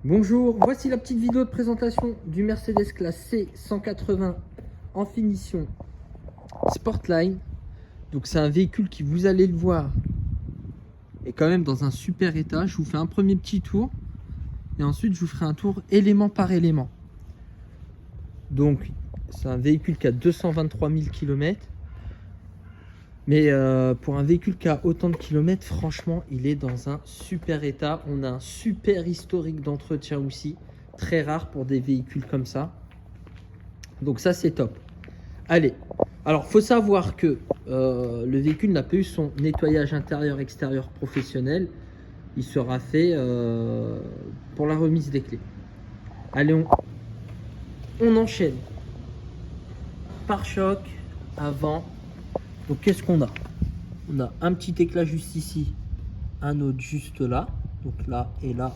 Bonjour, voici la petite vidéo de présentation du Mercedes classe C 180 en finition Sportline. Donc c'est un véhicule qui, vous allez le voir, est quand même dans un super état. Je vous fais un premier petit tour et ensuite je vous ferai un tour élément par élément. Donc c'est un véhicule qui a 223 000 km. Mais pour un véhicule qui a autant de kilomètres, franchement, il est dans un super état. On a un super historique d'entretien aussi. Très rare pour des véhicules comme ça. Donc ça, c'est top. Allez. Alors, faut savoir que le véhicule n'a pas eu son nettoyage intérieur-extérieur professionnel. Il sera fait pour la remise des clés. Allez, on enchaîne. Pare-choc, avant. Donc, qu'est-ce qu'on a? On a un petit éclat juste ici, un autre juste là, donc là et là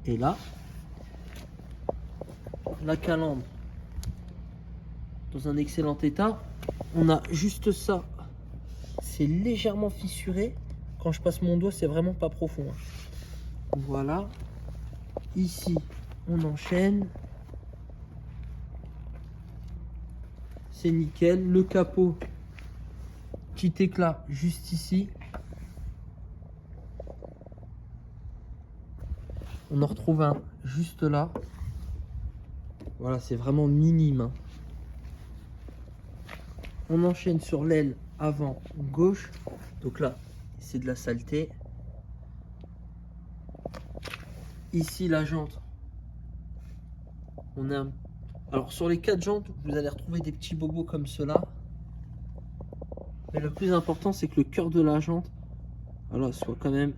et là. La calandre dans un excellent état. On a juste ça, c'est légèrement fissuré. Quand je passe mon doigt, c'est vraiment pas profond. Voilà. Ici, on enchaîne. C'est nickel. Le capot, petit éclat juste ici. On en retrouve un juste là. Voilà, c'est vraiment minime. Hein. On enchaîne sur l'aile avant gauche. Donc là, c'est de la saleté. Ici, la jante. On a un... Alors, sur les 4 jantes, vous allez retrouver des petits bobos comme cela. Mais le plus important, c'est que le cœur de la jante, voilà, soit quand même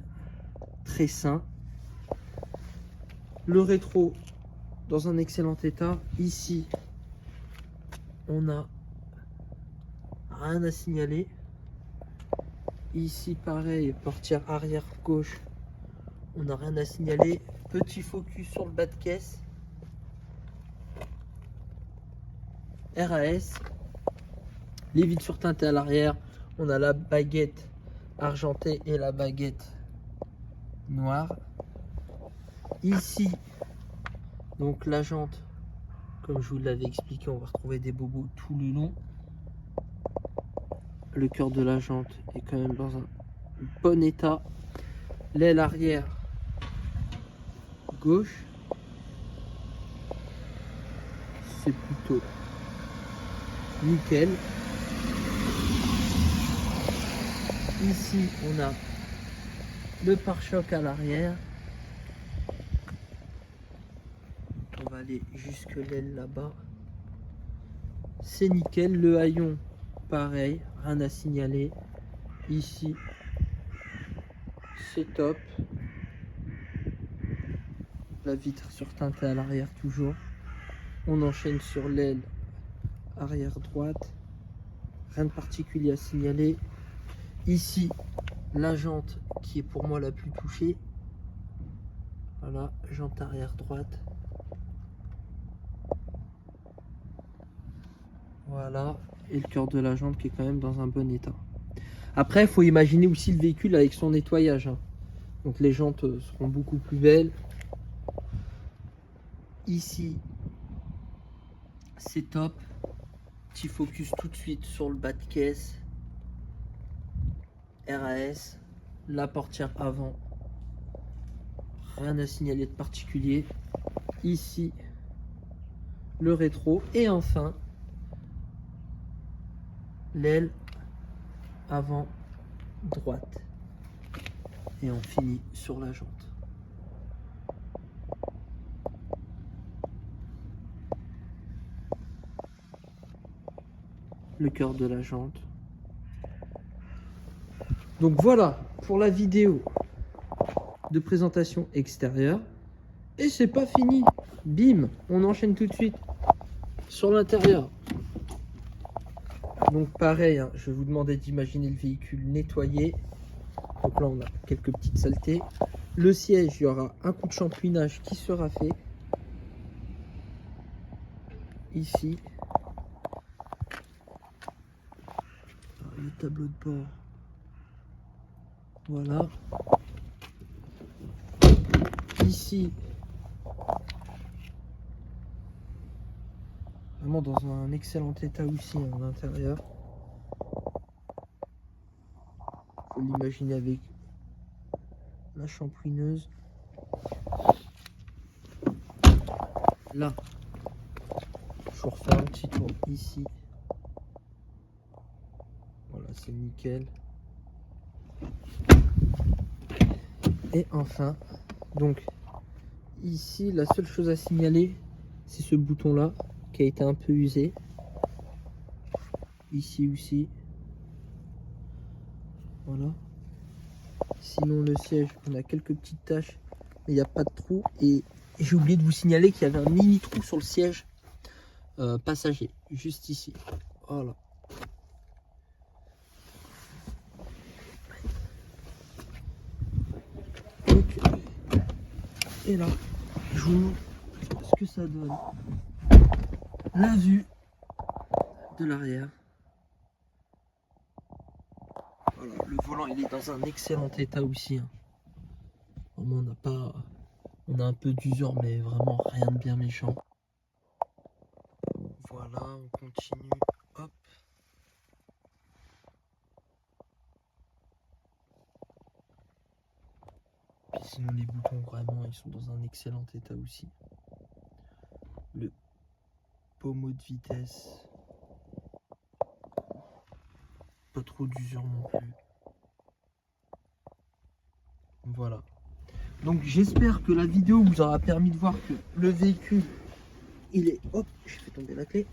très sain. Le rétro dans un excellent état. Ici, on a rien à signaler. Ici, pareil, portière arrière gauche, on n'a rien à signaler. Petit focus sur le bas de caisse. RAS. Les vitres surteintées à l'arrière. On a la baguette argentée et la baguette noire. Ici, donc la jante, comme je vous l'avais expliqué, on va retrouver des bobos tout le long. Le cœur de la jante est quand même dans un bon état. L'aile arrière gauche, c'est plutôt nickel. Ici, on a le pare-choc à l'arrière. On va aller jusque l'aile là-bas. C'est nickel. Le haillon, pareil, rien à signaler. Ici, c'est top. La vitre surteintée à l'arrière toujours. On enchaîne sur l'aile arrière droite. Rien de particulier à signaler. Ici, la jante qui est pour moi la plus touchée. Voilà, jante arrière droite. Voilà, et le cœur de la jante qui est quand même dans un bon état. Après, il faut imaginer aussi le véhicule avec son nettoyage. Hein. Donc les jantes seront beaucoup plus belles. Ici, c'est top. Petit focus tout de suite sur le bas de caisse. RAS, la portière avant. Rien à signaler de particulier. Ici, le rétro. Et enfin, l'aile avant droite. Et on finit sur la jante. Le cœur de la jante. Donc voilà pour la vidéo de présentation extérieure. Et c'est pas fini. Bim, on enchaîne tout de suite sur l'intérieur. Donc pareil, hein, je vais vous demander d'imaginer le véhicule nettoyé. Donc là, on a quelques petites saletés. Le siège, il y aura un coup de shampouinage qui sera fait. Ici. Le tableau de bord. Voilà. Ici, vraiment dans un excellent état aussi à l'intérieur. Faut l'imaginer avec la shampouineuse. Là, je vous refais un petit tour ici. Voilà, c'est nickel. Et enfin, donc ici, la seule chose à signaler, c'est ce bouton là qui a été un peu usé. Ici aussi. Voilà. Sinon le siège, on a quelques petites taches, mais il n'y a pas de trou. Et j'ai oublié de vous signaler qu'il y avait un mini trou sur le siège passager, juste ici. Voilà. Donc, et là, je vous montre ce que ça donne. La vue de l'arrière. Voilà, le volant il est dans un excellent état aussi. Hein. Vraiment, on a un peu d'usure, mais vraiment rien de bien méchant. Voilà, on continue. Hop. Puis sinon les boutons vraiment ils sont dans un excellent état aussi. Le pommeau de vitesse. Pas trop d'usure non plus. Voilà. Donc j'espère que la vidéo vous aura permis de voir que le véhicule, il est... Hop, j'ai fait tomber la clé.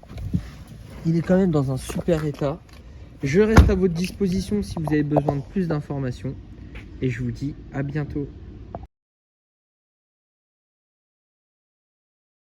Il est quand même dans un super état. Je reste à votre disposition si vous avez besoin de plus d'informations. Et je vous dis à bientôt.